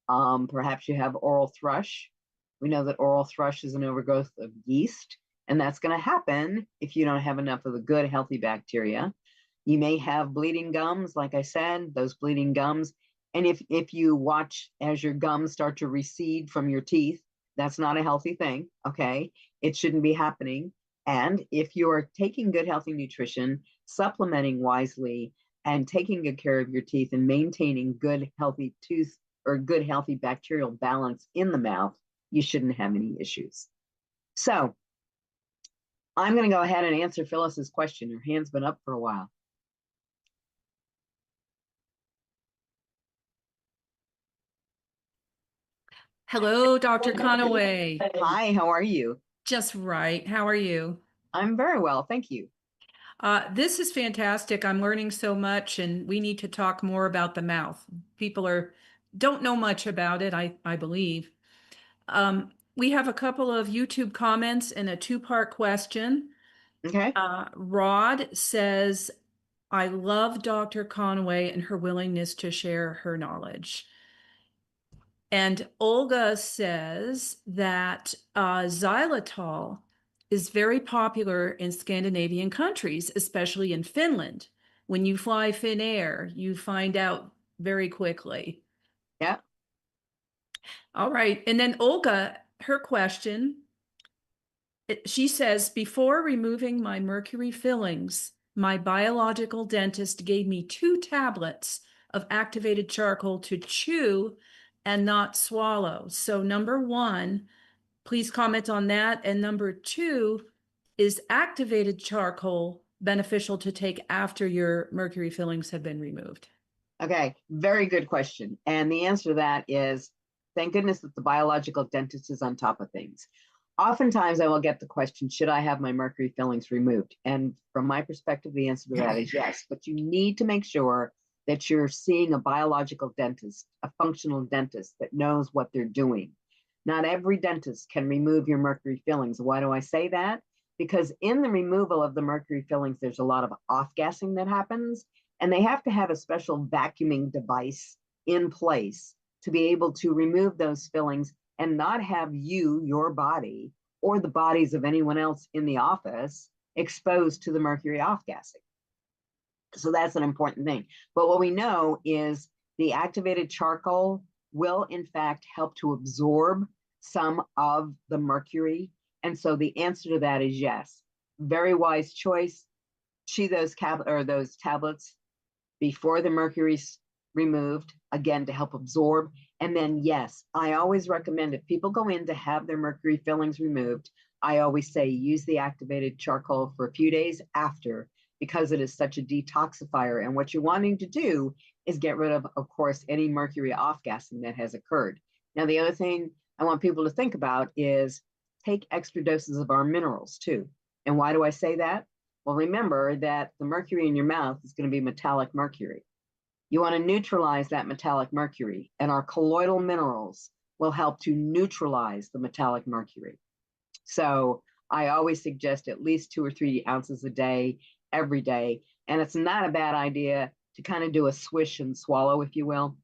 S2: Perhaps you have oral thrush. We know that oral thrush is an overgrowth of yeast, and that's going to happen if you don't have enough of the good, healthy bacteria. You may have bleeding gums, like I said, those bleeding gums. And if you watch as your gums start to recede from your teeth, that's not a healthy thing, okay? It shouldn't be happening. And if you're taking good, healthy nutrition, supplementing wisely, and taking good care of your teeth and maintaining good, healthy tooth or good, healthy bacterial balance in the mouth, you shouldn't have any issues. So I'm going to go ahead and answer Phyllis's question. Her hand's been up for a while.
S3: Hello, Dr. Conaway.
S2: Hi, how are you?
S3: Just right. How are you?
S2: I'm very well, thank you.
S3: This is fantastic. I'm learning so much, and we need to talk more about the mouth. People don't know much about it, I believe. We have a couple of YouTube comments and a two-part question.
S2: Okay.
S3: Rod says, I love Dr. Conaway and her willingness to share her knowledge. And Olga says that xylitol is very popular in Scandinavian countries, especially in Finland. When you fly Finnair, you find out very quickly.
S2: Yeah.
S3: All right. And then Olga, her question, she says, before removing my mercury fillings, my biological dentist gave me 2 tablets of activated charcoal to chew and not swallow. So number 1, please comment on that. And number 2, is activated charcoal beneficial to take after your mercury fillings have been removed?
S2: Okay, very good question. And the answer to that is, thank goodness that the biological dentist is on top of things. Oftentimes I will get the question, should I have my mercury fillings removed? And from my perspective, the answer to that is yes, but you need to make sure that you're seeing a biological dentist, a functional dentist that knows what they're doing. Not every dentist can remove your mercury fillings. Why do I say that? Because in the removal of the mercury fillings, there's a lot of off-gassing that happens, and they have to have a special vacuuming device in place to be able to remove those fillings and not have you, your body, or the bodies of anyone else in the office exposed to the mercury off-gassing. So that's an important thing. But what we know is the activated charcoal will, in fact, help to absorb some of the mercury. And so the answer to that is yes. Very wise choice. Chew those tablets before the mercury's removed, again, to help absorb. And then, yes, I always recommend if people go in to have their mercury fillings removed, I always say use the activated charcoal for a few days after, because it is such a detoxifier. And what you're wanting to do is get rid of course, any mercury off-gassing that has occurred. Now, the other thing I want people to think about is take extra doses of our minerals too. And why do I say that? Well, remember that the mercury in your mouth is going to be metallic mercury. You want to neutralize that metallic mercury, and our colloidal minerals will help to neutralize the metallic mercury. So I always suggest at least 2 or 3 ounces a day, every day. And it's not a bad idea to kind of do a swish and swallow, if you will.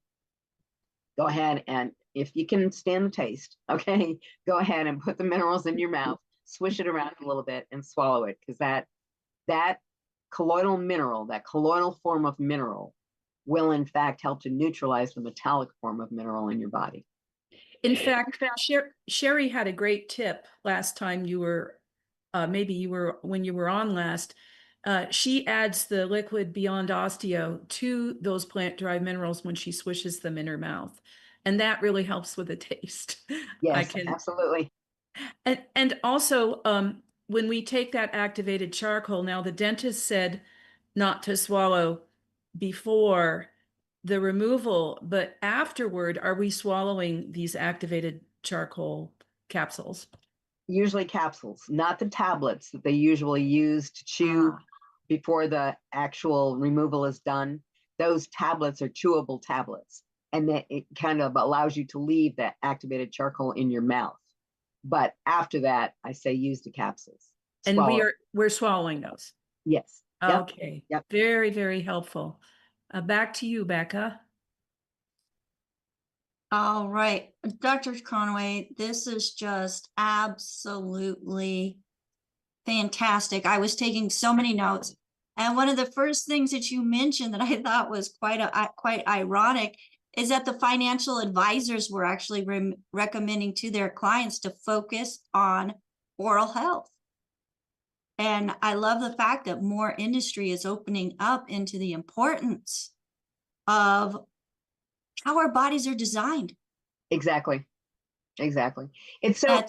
S2: Go ahead, and if you can stand the taste, okay, go ahead and put the minerals in your mouth, swish it around a little bit and swallow it, because that colloidal mineral, that colloidal form of mineral, will in fact help to neutralize the metallic form of mineral in your body.
S3: In fact, Sherry had a great tip last time you were, when you were on last. She adds the liquid Beyond Osteo to those plant-derived minerals when she swishes them in her mouth. And that really helps with the taste.
S2: Yes, absolutely.
S3: And also, when we take that activated charcoal, now the dentist said not to swallow before the removal, but afterward, are we swallowing these activated charcoal capsules?
S2: Usually capsules, not the tablets that they usually use to chew before the actual removal is done. Those tablets are chewable tablets, and that it kind of allows you to leave that activated charcoal in your mouth. But after that, I say use the capsules.
S3: And we're swallowing those.
S2: Yes.
S3: Okay.
S2: Yep.
S3: Very, very helpful. Back to you, Becca.
S1: All right, Dr. Conaway, this is just absolutely fantastic. I was taking so many notes, and one of the first things that you mentioned that I thought was quite ironic is that the financial advisors were actually recommending to their clients to focus on oral health. And I love the fact that more industry is opening up into the importance of how our bodies are designed.
S2: Exactly. It's so,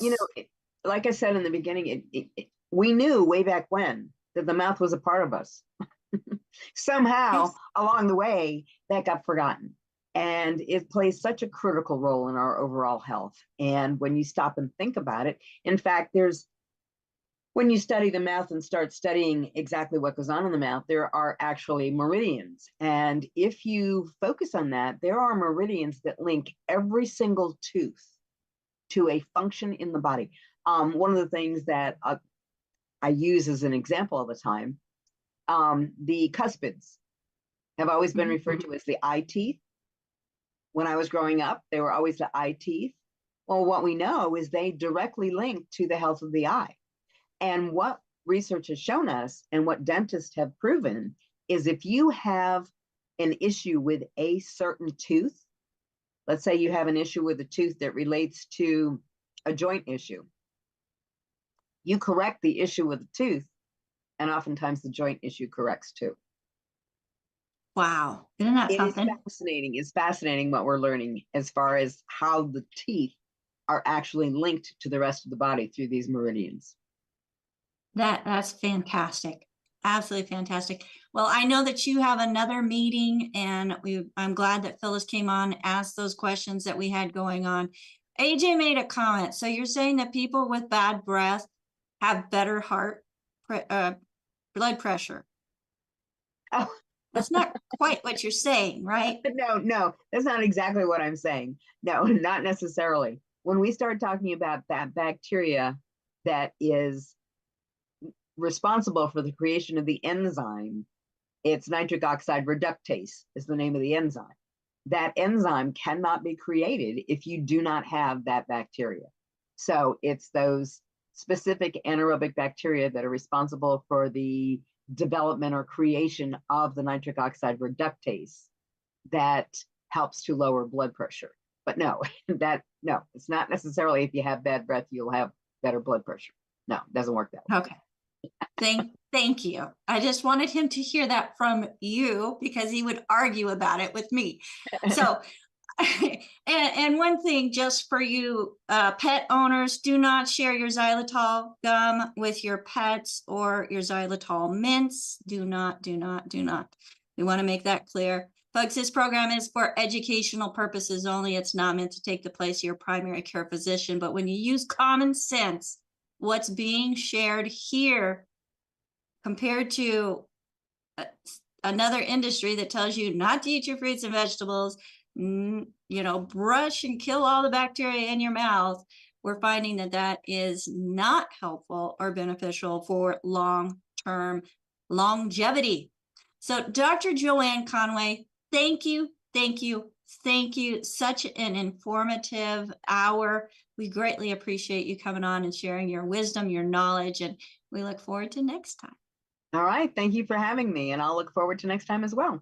S2: like I said in the beginning, we knew way back when that the mouth was a part of us. Somehow along the way that got forgotten, and it plays such a critical role in our overall health. And when you stop and think about it, in fact, when you study the mouth and start studying exactly what goes on in the mouth, there are actually meridians. And if you focus on that, there are meridians that link every single tooth to a function in the body. One of the things that I use as an example all the time The cuspids have always been referred to as the eye teeth. When I was growing up, they were always the eye teeth. Well, what we know is they directly link to the health of the eye. And what research has shown us and what dentists have proven is if you have an issue with a certain tooth, let's say you have an issue with a tooth that relates to a joint issue, you correct the issue with the tooth, and oftentimes the joint issue corrects too.
S1: Wow. Isn't that something?
S2: It's fascinating. It's fascinating what we're learning as far as how the teeth are actually linked to the rest of the body through these meridians.
S1: That's fantastic. Absolutely fantastic. Well, I know that you have another meeting, and I'm glad that Phyllis came on, asked those questions that we had going on. AJ made a comment. So you're saying that people with bad breath have better blood pressure?
S2: Oh,
S1: that's not quite what you're saying, right?
S2: No, that's not exactly what I'm saying. No, not necessarily. When we start talking about that bacteria that is responsible for the creation of the enzyme, it's nitric oxide reductase is the name of the enzyme. That enzyme cannot be created if you do not have that bacteria. So it's those specific anaerobic bacteria that are responsible for the development or creation of the nitric oxide reductase that helps to lower blood pressure. But no, it's not necessarily if you have bad breath, you'll have better blood pressure. No, it doesn't work that way.
S1: Okay. Thank you. I just wanted him to hear that from you because he would argue about it with me. So, and one thing just for you pet owners, do not share your xylitol gum with your pets or your xylitol mints. Do not. We want to make that clear. Folks, this program is for educational purposes only. It's not meant to take the place of your primary care physician. But when you use common sense, what's being shared here compared to another industry that tells you not to eat your fruits and vegetables, brush and kill all the bacteria in your mouth, we're finding that is not helpful or beneficial for long-term longevity. So Dr. Joanne Conaway, thank you. Such an informative hour. We greatly appreciate you coming on and sharing your wisdom, your knowledge, and we look forward to next time.
S2: All right. Thank you for having me, and I'll look forward to next time as well.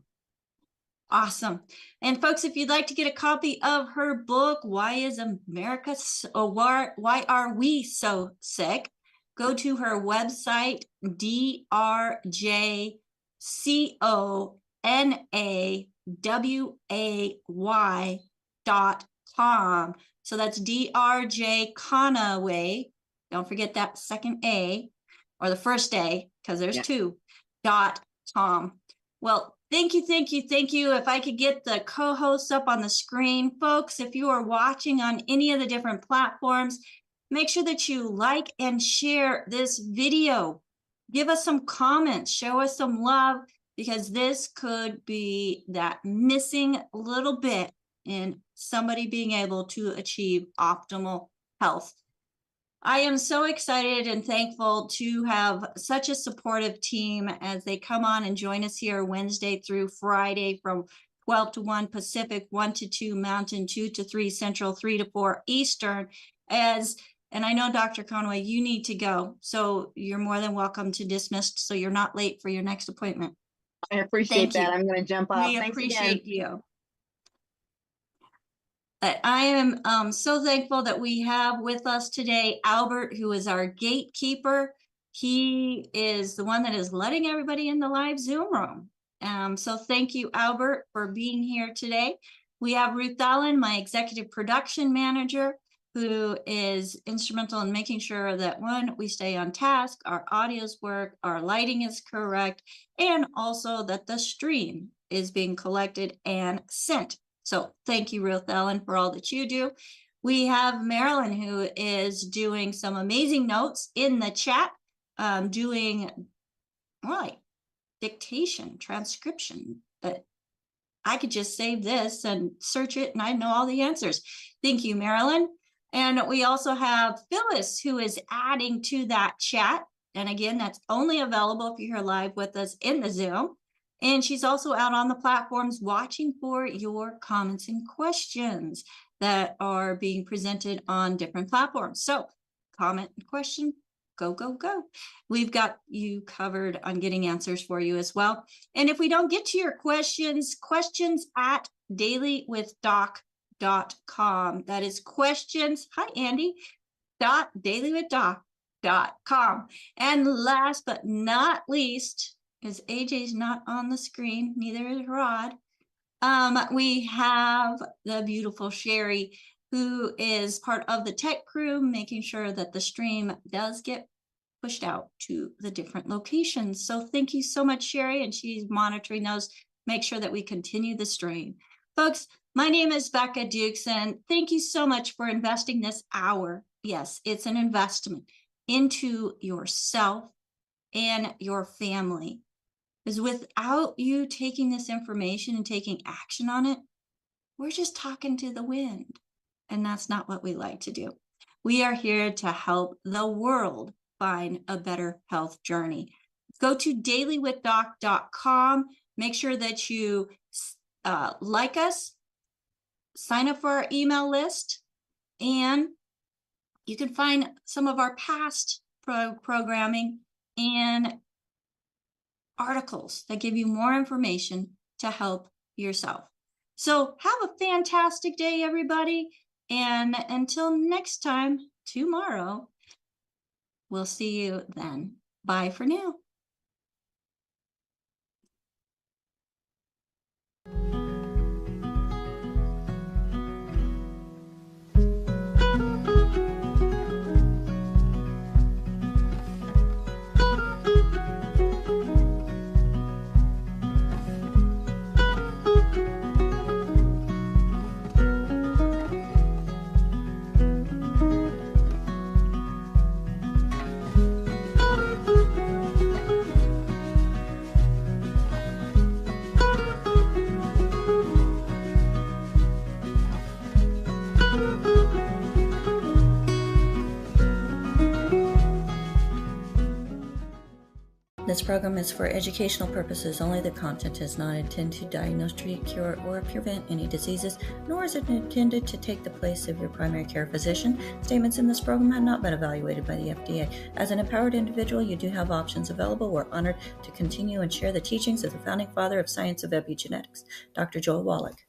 S1: Awesome. And folks, if you'd like to get a copy of her book, Why is America so, Why Are We So Sick? Go to her website, DRJCONAWAY.com. So that's DRJ Conaway. Don't forget that second A or the first A, because there's two, .com. Well, thank you. If I could get the co-hosts up on the screen. Folks, if you are watching on any of the different platforms, make sure that you like and share this video. Give us some comments, show us some love, because this could be that missing little bit in somebody being able to achieve optimal health. I am so excited and thankful to have such a supportive team as they come on and join us here Wednesday through Friday from 12 to 1 Pacific, 1 to 2 Mountain, 2 to 3 Central, 3 to 4 Eastern. And I know, Dr. Conaway, you need to go. So you're more than welcome to dismiss so you're not late for your next appointment.
S2: I appreciate that. I'm going to jump off.
S1: We appreciate you. I am so thankful that we have with us today Albert, who is our gatekeeper. He is the one that is letting everybody in the live Zoom room. So thank you, Albert, for being here today. We have Ruth Allen, my executive production manager, who is instrumental in making sure that, one, we stay on task, our audios work, our lighting is correct, and also that the stream is being collected and sent. So thank you, Ruth Ellen, for all that you do. We have Marilyn, who is doing some amazing notes in the chat, doing dictation, transcription. I could just save this and search it and I know all the answers. Thank you, Marilyn. And we also have Phyllis, who is adding to that chat. And again, that's only available if you're here live with us in the Zoom. And she's also out on the platforms watching for your comments and questions that are being presented on different platforms. So comment and question, go, go, go. We've got you covered on getting answers for you as well. And if we don't get to your questions at dailywithdoc.com. That is questions, hi Andy, dailywithdoc.com. And last but not least, because AJ's not on the screen, neither is Rod, we have the beautiful Sherry, who is part of the tech crew, making sure that the stream does get pushed out to the different locations. So thank you so much, Sherry, and she's monitoring those. Make sure that we continue the stream. Folks, my name is Becca Dukes, and thank you so much for investing this hour. Yes, it's an investment into yourself and your family. Because without you taking this information and taking action on it, we're just talking to the wind. And that's not what we like to do. We are here to help the world find a better health journey. Go to dailywithdoc.com. Make sure that you like us, sign up for our email list, and you can find some of our past programming and articles that give you more information to help yourself. So have a fantastic day, everybody. And until next time, tomorrow, we'll see you then. Bye for now. This program is for educational purposes only. The content is not intended to diagnose, treat, cure, or prevent any diseases, nor is it intended to take the place of your primary care physician. Statements in this program have not been evaluated by the FDA. As an empowered individual, you do have options available. We're honored to continue and share the teachings of the founding father of science of epigenetics, Dr. Joel Wallach.